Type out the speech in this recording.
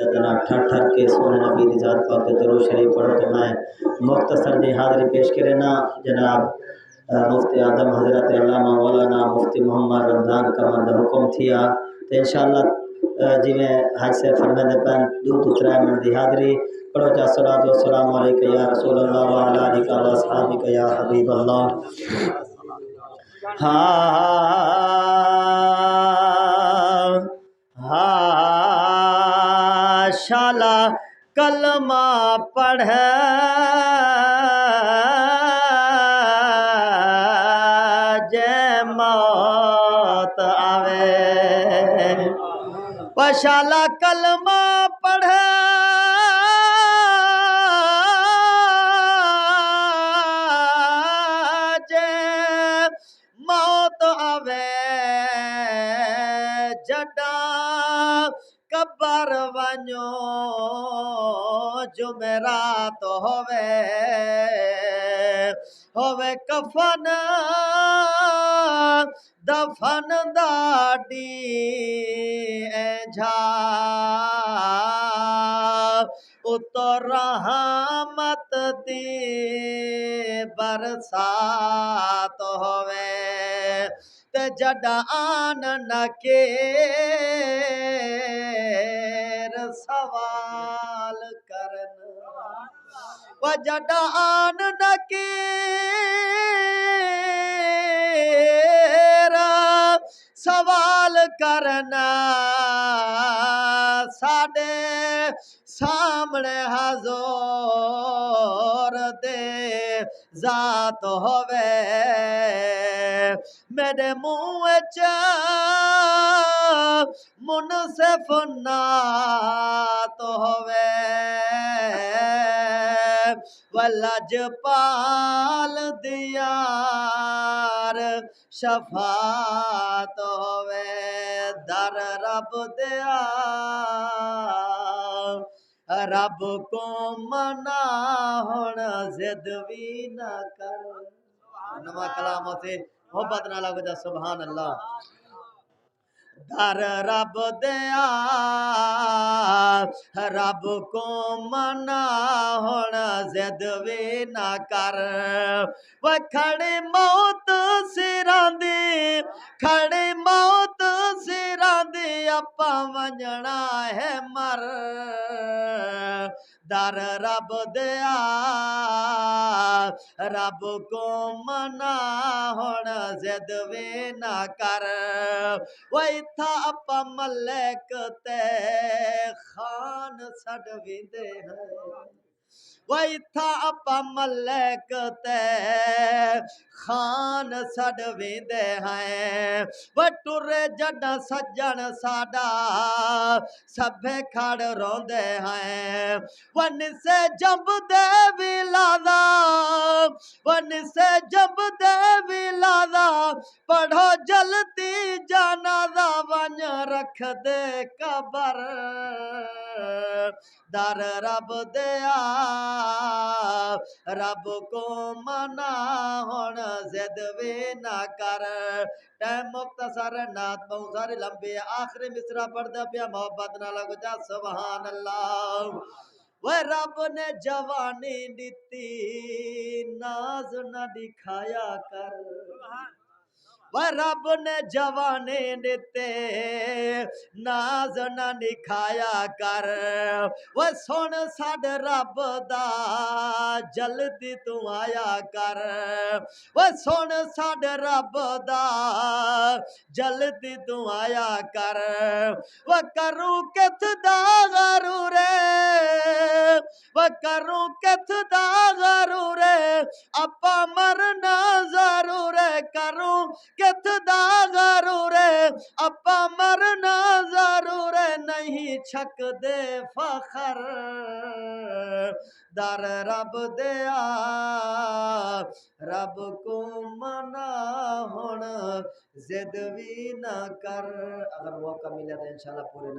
लदना ठर ठर के सोने नबी दी ज़ात पाक पे दरूद शरीफ पढ़ो। तो मैं मुख्तसर जी हाज़िरी पेश करे ना जनाब मुफ्ती आज़म हज़रत अल्लामा मौलाना मुफ्ती मोहम्मद रमज़ान कमर दा हुक्म थिया तो इंशाअल्लाह जिवें हज से फरमाते पैन 2 तो 3 मिनट दी हाज़िरी पढ़ो। चा सलात व सलाम अलैका या रसूल अल्लाह व अला आलिका व अस्हाबिका या हबीब अल्लाह। शाला कलमा पढ़ जय मौत आवे शाला कलमा पढ़ जय मौत आवे जडा कबर वञो जुमेरात होवे कफन दफन दाडी झा उतर रहमत दी बरसात होवे ते जडा आन नकेर सवाल करन व जडा आन नकेर सवाल करना साडे सामने हज़ूर दे ज़ात होवे मेरे मुँह च मुनसिफ नात होवे लजपाल दियार शफात होवे दर रब दिया रब को मना होना जिद भी न कर। नवा कलामों से मोहब्बत ना लग जा सुभान अल्लाह। दर रब दिया रब को मना होना जिद भी ना कर वो खड़ी मौत सिरांदी खड़ी मौत सिरांदी अपा वंजना है मर दर रब दिया रब को मना होना जिद भी ना कर वही था अपा मलक ते खान सड़विंदे हैं वही था अपा मलक ते खान सड़विंदे हैं वह टुरे जड सज्जन साडा सभे खड़ रोंदे हैं वन से जब दे विलादा वन से जब दे विलादा पढ़ो जलती जानादा वन रख दे कबर दर रब दिया रब को मना होना जिद भी ना कर। टाइम मुख्तसर नात बहुत सारे लंबे आखिरी मिसरा पढ़दा पिया मोहब्बत ना लग जा सुभान अल्लाह। वह रब ने जवानी दी नाज न दिखाया कर वह रब ने जवानी दिते नाज न दिखाया कर वह सुन साड रब दा जल्दी तू आया कर वह सुन साड रब दा जल्दी तू आया कर वह करूं किथ दा गरूरे वह करूं किथ दा गरूरे अपा मरना जरूर करूं किथ दा गरूर अपा मरना जरूर नहीं छक दे फखर दर रब दिया रब को मना होना जिद भी ना कर। अगर मौका मिले तो इंशाल्लाह पूरे